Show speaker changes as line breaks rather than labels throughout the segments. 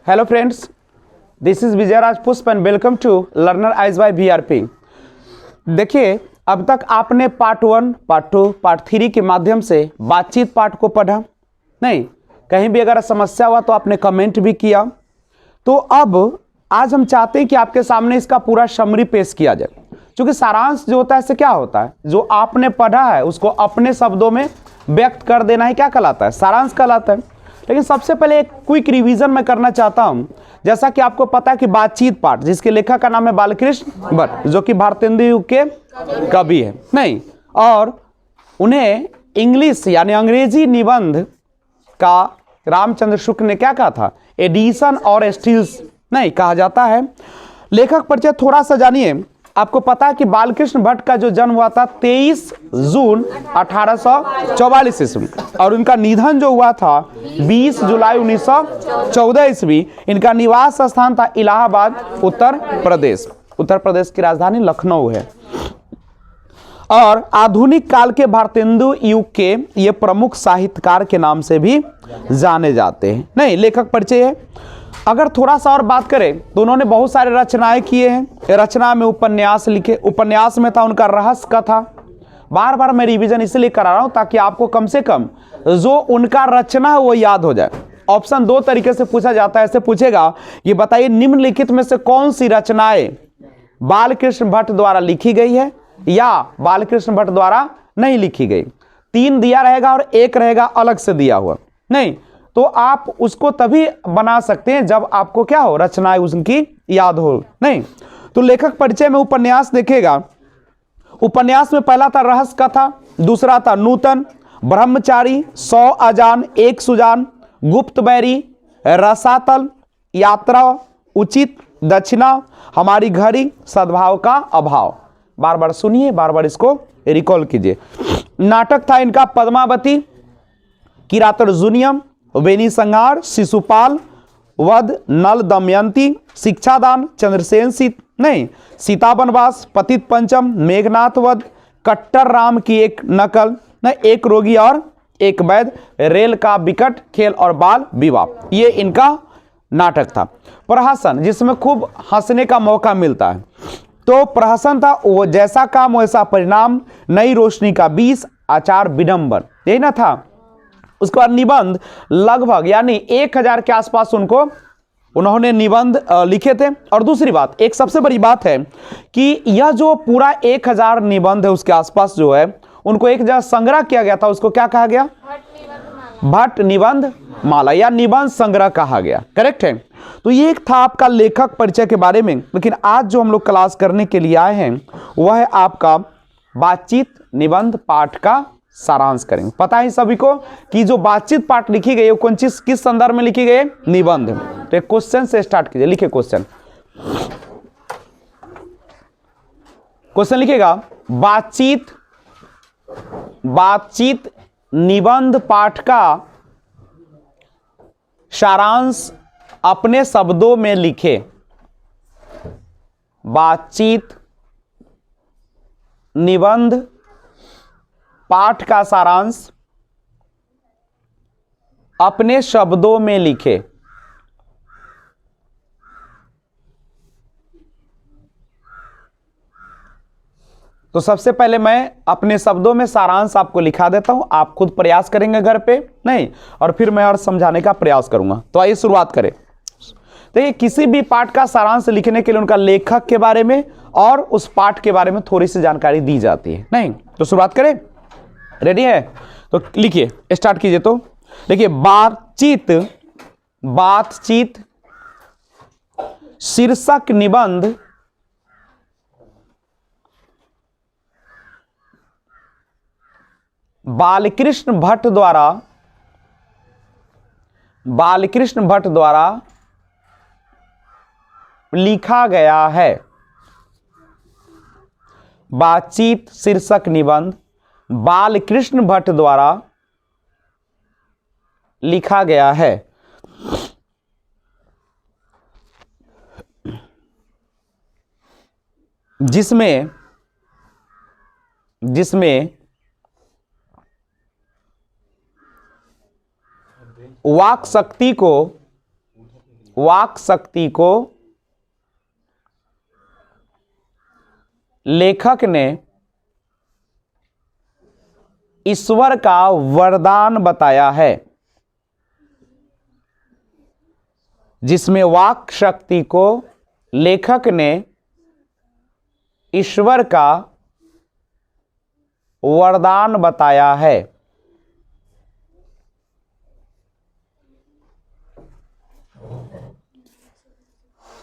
Hello friends, this is Vijay Raj Pushp and welcome to learner eyes by VRP. देखिए, अब तक आपने पार्ट 1, पार्ट 2, पार्ट 3 के माध्यम से बातचीत पार्ट को पढ़ा। नहीं, कहीं भी अगर समस्या हुआ तो आपने कमेंट भी किया। तो अब आज हम चाहते हैं कि आपके सामने इसका पूरा समरी पेश किया जाए, क्योंकि सारांश जो होता है इससे क्या होता है, जो आपने पढ़ा है उसको अपने शब्दों में व्यक्त कर देना ही क्या कहलाता है, सारांश कहलाता है। लेकिन सबसे पहले एक क्विक रिवीजन मैं करना चाहता हूं। जैसा कि आपको पता है कि बातचीत पाठ, जिसके लेखक का नाम है बालकृष्ण भट्ट, जो कि भारतेंदु युग के कवि है, नहीं, और उन्हें इंग्लिश यानी अंग्रेजी निबंध का रामचंद्र शुक्ल ने क्या कहा था, एडिशन और स्टील्स नहीं कहा जाता है। लेखक परिचय थोड़ा सा जानिए। आपको पता है कि बालकृष्ण भट्ट का जो जन्म हुआ था 23 जून 1844 ईस्वी, और उनका निधन जो हुआ था 20 जुलाई 1914 ईस्वी। इनका निवास स्थान था इलाहाबाद, उत्तर प्रदेश। उत्तर प्रदेश की राजधानी लखनऊ है। और आधुनिक काल के भारतेंदु युग के ये प्रमुख साहित्यकार के नाम से भी जाने जाते हैं। नहीं, लेखक परिचय है। अगर थोड़ा सा और बात करें तो उन्होंने बहुत सारे रचनाएं किए हैं। रचना में उपन्यास लिखे, उपन्यास में था उनका रहस्य कथा। बार बार मैं रिवीजन इसलिए करा रहा हूं ताकि आपको कम से कम जो उनका रचना है वो याद हो जाए। ऑप्शन 2 तरीके से पूछा जाता है। ऐसे पूछेगा, ये बताइए निम्नलिखित में से कौन सी रचनाएं बालकृष्ण भट्ट द्वारा लिखी गई है या बालकृष्ण भट्ट द्वारा नहीं लिखी गई। 3 दिया रहेगा और 1 रहेगा अलग से दिया हुआ। नहीं तो आप उसको तभी बना सकते हैं जब आपको क्या हो, रचनाएं उनकी याद हो। नहीं तो लेखक परिचय में उपन्यास देखेगा। उपन्यास में पहला था रहस्य कथा, दूसरा था नूतन, ब्रह्मचारी, 100 अजान, एक सुजान, गुप्त बैरी, रसातल, यात्रा, उचित, दक्षिणा, हमारी घड़ी, सद्भाव का अभाव। बार बार सुनिए, बार बार इसको रिकॉल कीजिए। नाटक था इनका पद्मावती, किरातार्जुनियम, वेणी संहार, शिशुपाल वध, नल दमयंती, शिक्षादान, चंद्रसेन सीता वनवास, पतित पंचम, मेघनाथ वध, कट्टर राम की एक नकल, एक रोगी और एक वैद, रेल का विकट खेल और बाल विवाह। ये इनका नाटक था। प्रहसन, जिसमें खूब हंसने का मौका मिलता है। तो प्रहसन था वो जैसा काम वैसा परिणाम, नई रोशनी का 20, आचार विडंबन, यही ना था। उसके बाद निबंध लगभग यानी 1000 के आसपास उन्होंने निबंध लिखे थे। और दूसरी बात, एक सबसे बड़ी बात है कि यह जो पूरा 1000 निबंध है उसके आसपास जो है उनको एक जगह संग्रह किया गया था। उसको क्या कहा गया, भट्ट निबंध माला या निबंध संग्रह कहा गया। करेक्ट है। तो ये एक था आपका लेखक परिचय के बारे में। लेकिन आज जो हम लोग क्लास करने के लिए आए हैं वह है आपका बातचीत निबंध पाठ का सारांश करेंगे। पता है सभी को कि जो बातचीत पाठ लिखी गई है वो कौन चीज किस संदर्भ में लिखी गई है, निबंध। तो एक क्वेश्चन से स्टार्ट कीजिए। लिखिए क्वेश्चन। क्वेश्चन लिखिएगा, बातचीत निबंध पाठ का सारांश अपने शब्दों में लिखे। बातचीत निबंध पाठ का सारांश अपने शब्दों में लिखे। तो सबसे पहले मैं अपने शब्दों में सारांश आपको लिखा देता हूं। आप खुद प्रयास करेंगे घर पे, नहीं, और फिर मैं और समझाने का प्रयास करूंगा। तो आइए शुरुआत करें। तो ये किसी भी पाठ का सारांश लिखने के लिए उनका लेखक के बारे में और उस पाठ के बारे में थोड़ी सी जानकारी दी जाती है। नहीं तो शुरुआत करें, रेडी है? तो लिखिए, स्टार्ट कीजिए। तो देखिए, बातचीत शीर्षक निबंध बालकृष्ण भट्ट द्वारा लिखा गया है। बातचीत शीर्षक निबंध बालकृष्ण भट्ट द्वारा लिखा गया है। जिसमें वाक शक्ति को वाक शक्ति को लेखक ने ईश्वर का वरदान बताया है। जिसमें वाक शक्ति को लेखक ने ईश्वर का वरदान बताया है।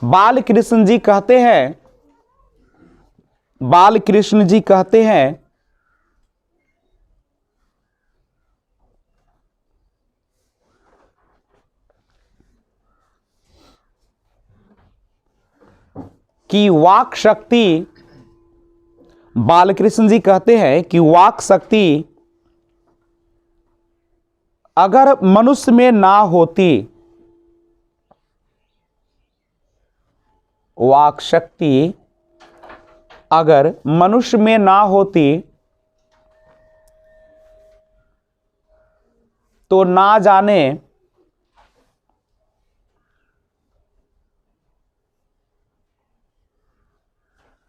बालकृष्ण जी कहते हैं, बालकृष्ण जी कहते हैं कि वाक शक्ति, बालकृष्ण जी कहते हैं कि वाक शक्ति अगर मनुष्य में ना होती, वाक शक्ति अगर मनुष्य में ना होती तो ना जाने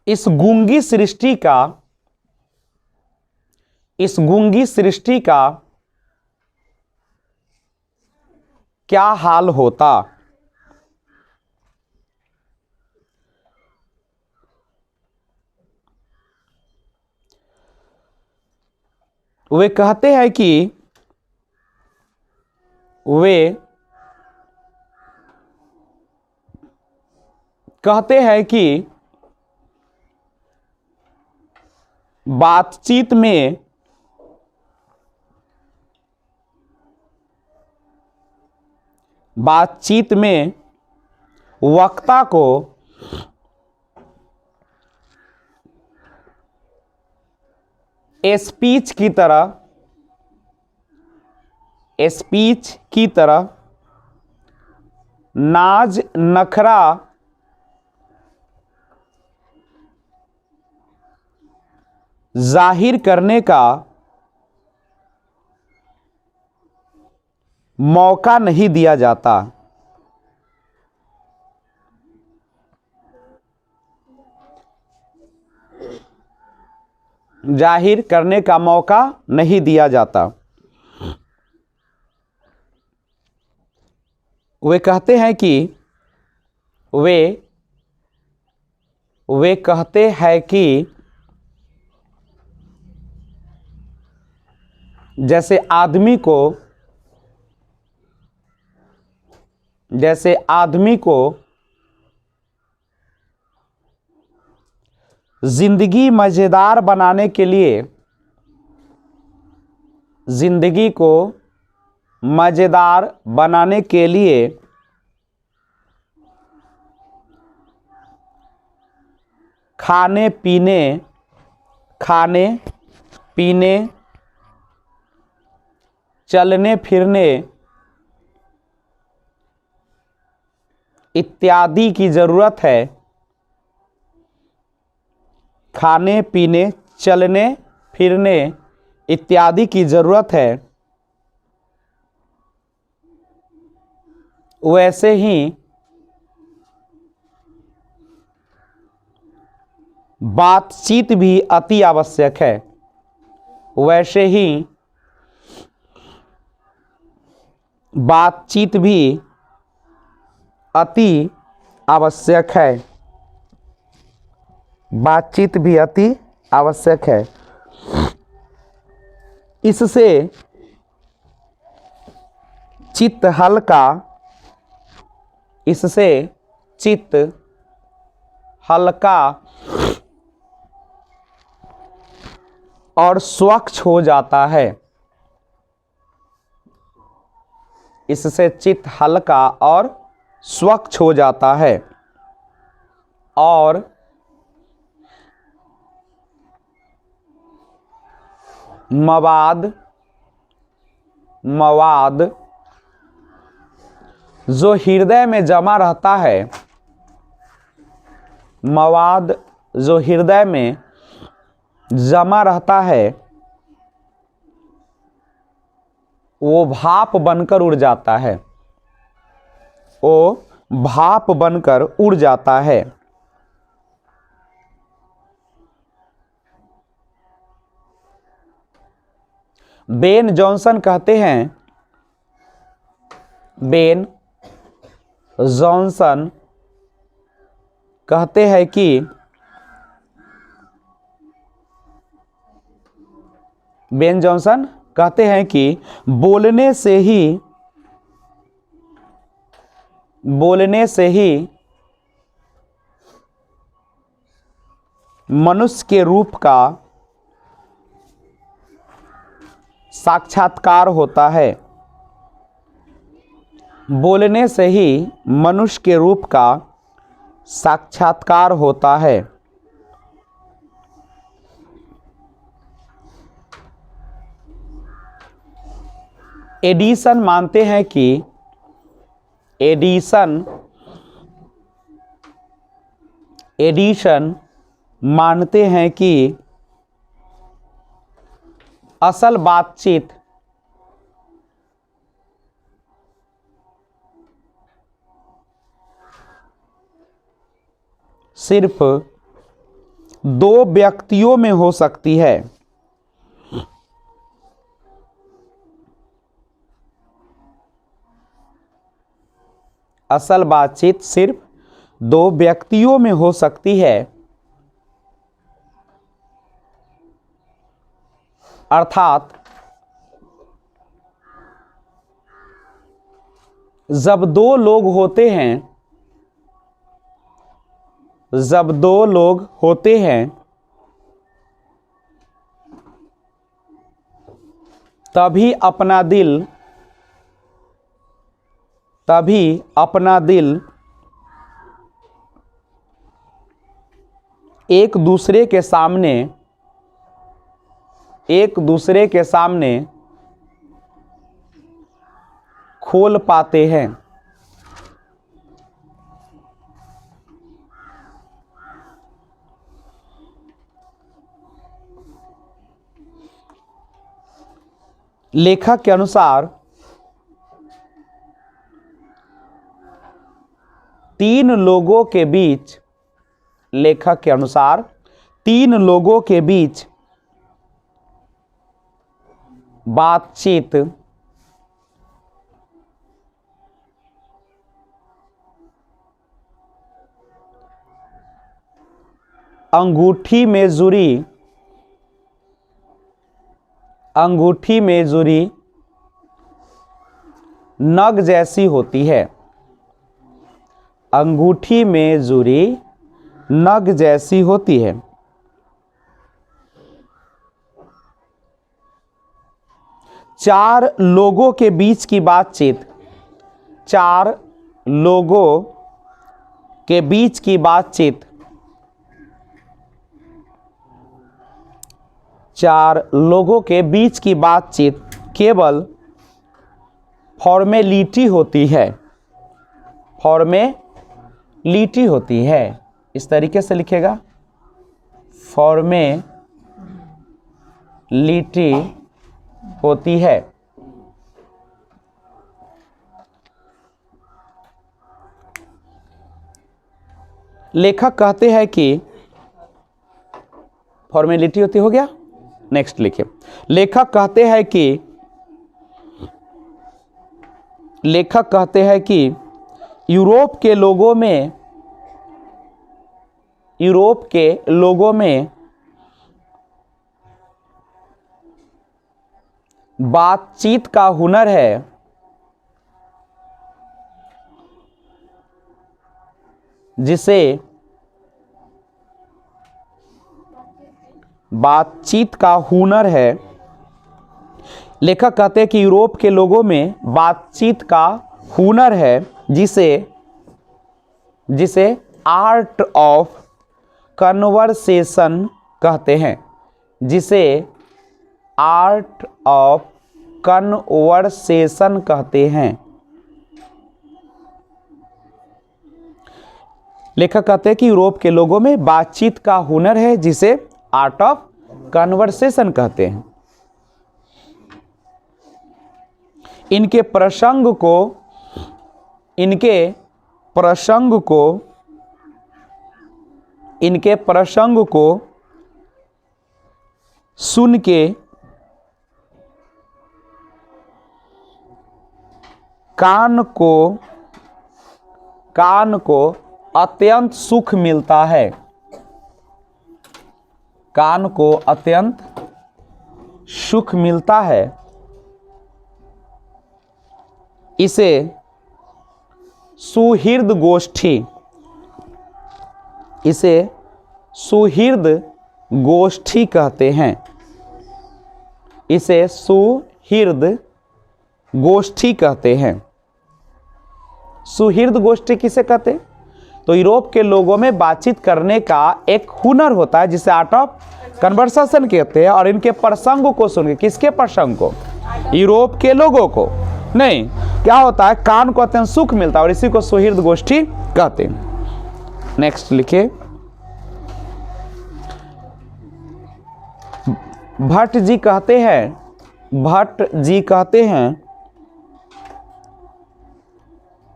इस गूंगी सृष्टि का क्या हाल होता। वे कहते हैं कि बातचीत में वक्ता को स्पीच की तरह नाज नखरा जाहिर करने का मौका नहीं दिया जाता। जाहिर करने का मौका नहीं दिया जाता। वे कहते हैं कि वे कहते हैं कि जैसे आदमी को जिंदगी मजेदार बनाने के लिए, जिंदगी को मजेदार बनाने के लिए खाने पीने चलने फिरने इत्यादि की जरूरत है। खाने पीने चलने फिरने इत्यादि की जरूरत है। वैसे ही बातचीत भी अति आवश्यक है। वैसे ही बातचीत भी अति आवश्यक है। बातचीत भी अति आवश्यक है। इससे चित्त हल्का और स्वच्छ हो जाता है। इससे चित्त हल्का और स्वच्छ हो जाता है और मवाद जो हृदय में जमा रहता है, मवाद जो हृदय में जमा रहता है वो भाप बनकर उड़ जाता है। वो भाप बनकर उड़ जाता है। बेन जॉनसन कहते हैं, बेन जॉनसन कहते हैं कि बेन जॉनसन कहते हैं कि बोलने से ही मनुष्य के रूप का साक्षात्कार होता है। बोलने से ही मनुष्य के रूप का साक्षात्कार होता है। एडिसन मानते हैं कि एडिशन मानते हैं कि असल बातचीत सिर्फ दो व्यक्तियों में हो सकती है। असल बातचीत सिर्फ दो व्यक्तियों में हो सकती है, अर्थात जब दो लोग होते हैं तभी अपना दिल एक दूसरे के सामने खोल पाते हैं। लेखक के अनुसार तीन लोगों के बीच बातचीत अंगूठी में जुड़ी नग जैसी होती है। अंगूठी में जुड़ी नग जैसी होती है। चार लोगों के बीच की बातचीत केवल फॉर्मेलिटी होती है। इस तरीके से लिखेगा, फॉर्मेलिटी होती है। लेखक कहते हैं कि फॉर्मेलिटी होती हो गया। नेक्स्ट लिखिए। लेखक कहते हैं कि यूरोप के लोगों में बातचीत का हुनर है। जिसे लेखक कहते हैं कि यूरोप के लोगों में बातचीत का हुनर है, जिसे आर्ट ऑफ कन्वर्सेशन कहते हैं। जिसे आर्ट ऑफ कन्वर्सेशन कहते हैं। लेखक कहते हैं कि यूरोप के लोगों में बातचीत का हुनर है, जिसे आर्ट ऑफ कन्वर्सेशन कहते हैं। इनके प्रसंग को सुन के कान को अत्यंत सुख मिलता है। कान को अत्यंत सुख मिलता है। इसे सुहृद गोष्ठी कहते हैं। इसे सुहृद गोष्ठी कहते हैं। सुहृद गोष्ठी किसे कहते हैं? तो यूरोप के लोगों में बातचीत करने का एक हुनर होता है जिसे आर्ट ऑफ कन्वर्सेशन कहते हैं। और इनके प्रसंग को सुन के, किसके प्रसंग को? यूरोप के लोगों को नहीं, क्या होता है, कान को अत्यंत सुख मिलता है और इसी को सुहृद गोष्ठी कहते हैं। नेक्स्ट लिखिए, भट्ट जी कहते हैं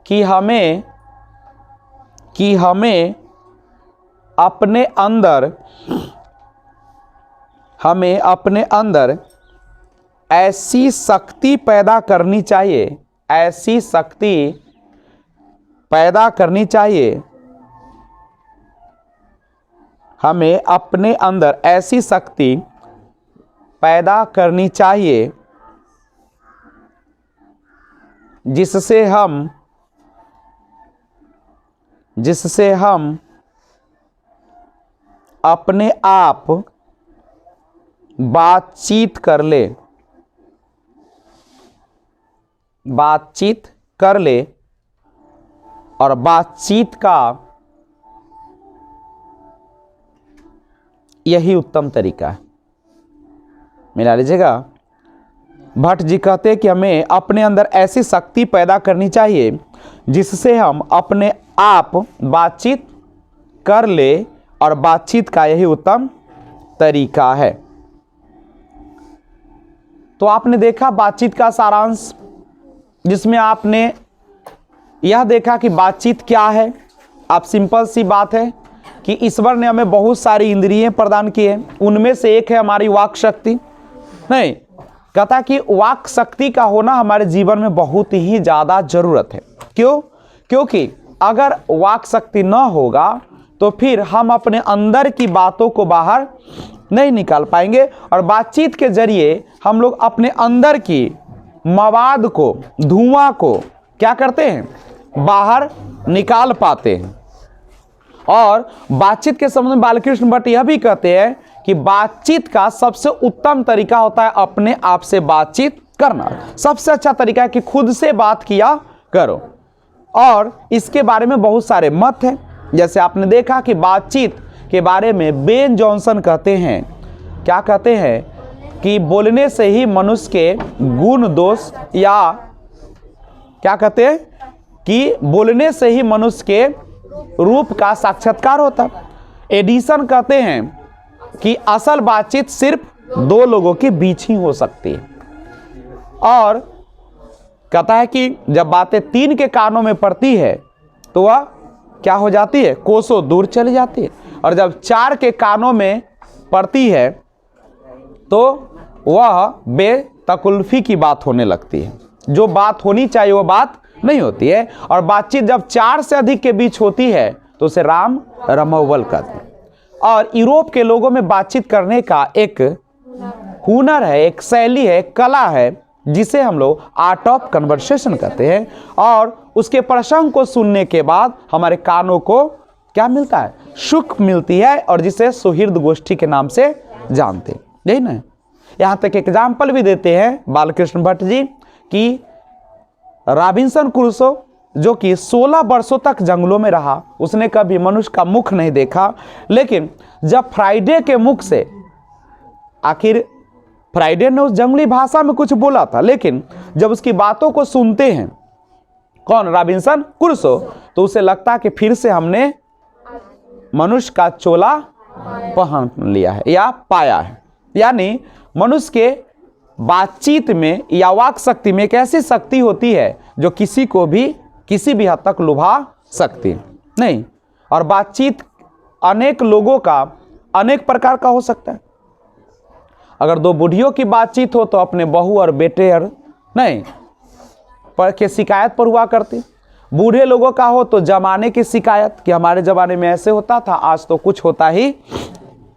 कि हमें अपने अंदर ऐसी शक्ति पैदा करनी चाहिए, हमें अपने अंदर ऐसी शक्ति पैदा करनी चाहिए जिससे हम अपने आप बातचीत कर ले और बातचीत का यही उत्तम तरीका है। मिला लीजिएगा। भट्ट जी कहते हैं कि हमें अपने अंदर ऐसी शक्ति पैदा करनी चाहिए जिससे हम अपने आप बातचीत कर ले और बातचीत का यही उत्तम तरीका है। तो आपने देखा बातचीत का सारांश, जिसमें आपने यह देखा कि बातचीत क्या है। अब सिंपल सी बात है कि ईश्वर ने हमें बहुत सारी इंद्रियां प्रदान की है, उनमें से एक है हमारी वाक शक्ति। नहीं, कहता कि वाक शक्ति का होना हमारे जीवन में बहुत ही ज़्यादा ज़रूरत है। क्यों? क्योंकि अगर वाक शक्ति न होगा तो फिर हम अपने अंदर की बातों को बाहर नहीं निकाल पाएंगे और बातचीत के जरिए हम लोग अपने अंदर की मवाद को, धुआं को क्या करते हैं? बाहर निकाल पाते हैं। और बातचीत के संबंध में बालकृष्ण भट्ट यह भी कहते हैं कि बातचीत का सबसे उत्तम तरीका होता है अपने आप से बातचीत करना। सबसे अच्छा तरीका है कि खुद से बात किया करो। और इसके बारे में बहुत सारे मत हैं। जैसे आपने देखा कि बातचीत के बारे में बेन जॉनसन कहते हैं, क्या कहते हैं कि बोलने से ही मनुष्य के गुण दोष, या क्या कहते हैं कि बोलने से ही मनुष्य के रूप का साक्षात्कार होता है। एडिसन कहते हैं कि असल बातचीत सिर्फ दो लोगों के बीच ही हो सकती है। और कहता है कि जब बातें तीन के कानों में पड़ती है तो वह क्या हो जाती है? कोसों दूर चली जाती है। और जब चार के कानों में पड़ती है तो वह बेतकल्लुफी की बात होने लगती है। जो बात होनी चाहिए वो बात नहीं होती है। और बातचीत जब चार से अधिक के बीच होती है तो उसे राम रमौवल कहते हैं। और यूरोप के लोगों में बातचीत करने का एक हुनर है, एक शैली है, एक कला है, जिसे हम लोग आर्ट ऑफ कन्वर्सेशन कहते हैं। और उसके प्रसंग को सुनने के बाद हमारे कानों को क्या मिलता है? सुख मिलती है, और जिसे सुहृद गोष्ठी के नाम से जानते हैं। यही ना, यहाँ तक एग्जाम्पल भी देते हैं बालकृष्ण भट्ट जी कि रॉबिन्सन क्रूसो, जो कि 16 वर्षों तक जंगलों में रहा, उसने कभी मनुष्य का मुख नहीं देखा। लेकिन जब फ्राइडे के मुख से, आखिर फ्राइडे ने उस जंगली भाषा में कुछ बोला था, लेकिन जब उसकी बातों को सुनते हैं कौन? रॉबिन्सन क्रूसो, तो उसे लगता है कि फिर से हमने मनुष्य का चोला पहन लिया है या पाया है। यानी मनुष्य के बातचीत में या वाक शक्ति में एक ऐसी शक्ति होती है जो किसी को भी किसी भी हद तक लुभा सकती है। नहीं, और बातचीत अनेक लोगों का अनेक प्रकार का हो सकता है। अगर दो बुढ़ियों की बातचीत हो तो अपने बहू और बेटे और नहीं पर के शिकायत पर हुआ करती। बूढ़े लोगों का हो तो जमाने की शिकायत कि हमारे जमाने में ऐसे होता था, आज तो कुछ होता ही।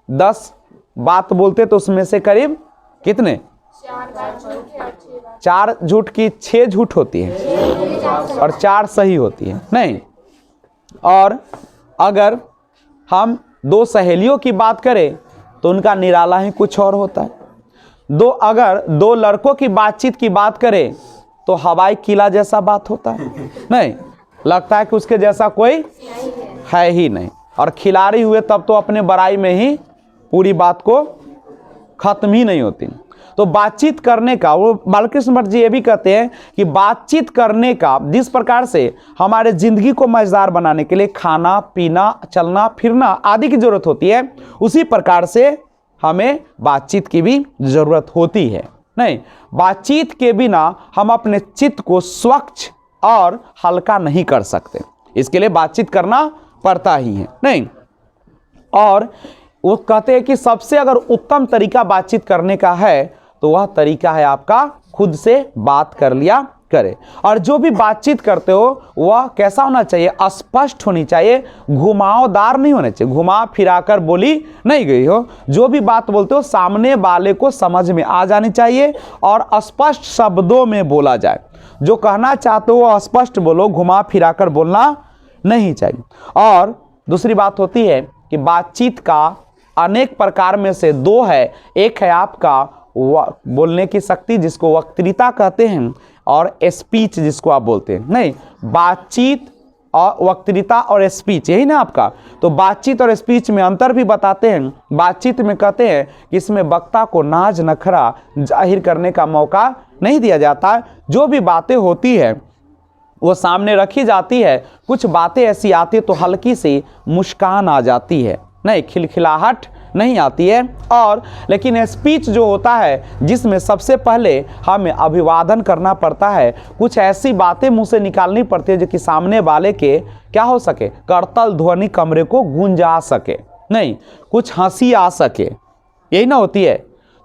10 बात बोलते तो उसमें से करीब कितने 4 झूठ की 6 झूठ होती है और 4 सही होती है। नहीं, और अगर हम 2 सहेलियों की बात करें तो उनका निराला ही कुछ और होता है। अगर 2 लड़कों की बातचीत की बात करें तो हवाई किला जैसा बात होता है। नहीं, लगता है कि उसके जैसा कोई है ही नहीं, और खिलाड़ी हुए तब तो अपने बड़ाई में ही पूरी बात को खत्म ही नहीं होती। तो बातचीत करने का, वो बालकृष्ण भट्ट जी ये भी कहते हैं कि बातचीत करने का जिस प्रकार से हमारे जिंदगी को मजेदार बनाने के लिए खाना पीना चलना फिरना आदि की जरूरत होती है, उसी प्रकार से हमें बातचीत की भी जरूरत होती है। नहीं, बातचीत के बिना हम अपने चित्त को स्वच्छ और हल्का नहीं कर सकते, इसके लिए बातचीत करना पड़ता ही है। नहीं, और वो कहते हैं कि सबसे अगर उत्तम तरीका बातचीत करने का है तो वह तरीका है आपका खुद से बात कर लिया करे। और जो भी बातचीत करते हो वह कैसा होना चाहिए, स्पष्ट होनी चाहिए, घुमावदार नहीं होना चाहिए, घुमा फिरा कर बोली नहीं गई हो। जो भी बात बोलते हो सामने वाले को समझ में आ जानी चाहिए और स्पष्ट शब्दों में बोला जाए। जो कहना चाहते हो वह स्पष्ट बोलो, घुमा फिरा कर बोलना नहीं चाहिए। और दूसरी बात होती है कि बातचीत का अनेक प्रकार में से 2 है। एक है आपका बोलने की शक्ति जिसको वक्तृता कहते हैं, और स्पीच जिसको आप बोलते हैं। नहीं, बातचीत और वक्तृता और स्पीच यही ना आपका। तो बातचीत और स्पीच में अंतर भी बताते हैं। बातचीत में कहते हैं कि इसमें वक्ता को नाज नखरा जाहिर करने का मौका नहीं दिया जाता। जो भी बातें होती है वो सामने रखी जाती है। कुछ बातें ऐसी आती है तो हल्की सी मुस्कान आ जाती है, नहीं खिलखिलाहट नहीं आती है। और लेकिन स्पीच जो होता है जिसमें सबसे पहले हमें अभिवादन करना पड़ता है, कुछ ऐसी बातें मुंह से निकालनी पड़ती है जो कि सामने वाले के क्या हो सके, करतल ध्वनि कमरे को गूंजा सके, नहीं कुछ हंसी आ सके, यही ना होती है।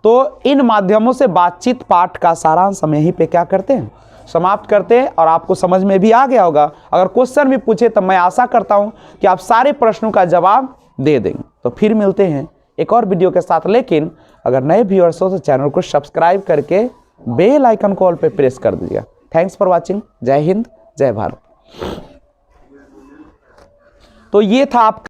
तो इन माध्यमों से बातचीत पाठ का सारांश हम यहीं पे क्या करते हैं, समाप्त करते हैं। और आपको समझ में भी आ गया होगा। अगर क्वेश्चन भी पूछे तो मैं आशा करता हूं कि आप सारे प्रश्नों का जवाब दे देंगे। तो फिर मिलते हैं एक और वीडियो के साथ। लेकिन अगर नए व्यूअर्स हो तो चैनल को सब्सक्राइब करके बेल आइकन कॉल पे प्रेस कर दीजिएगा। Thanks for watching. जय हिंद, जय भारत। तो ये था आप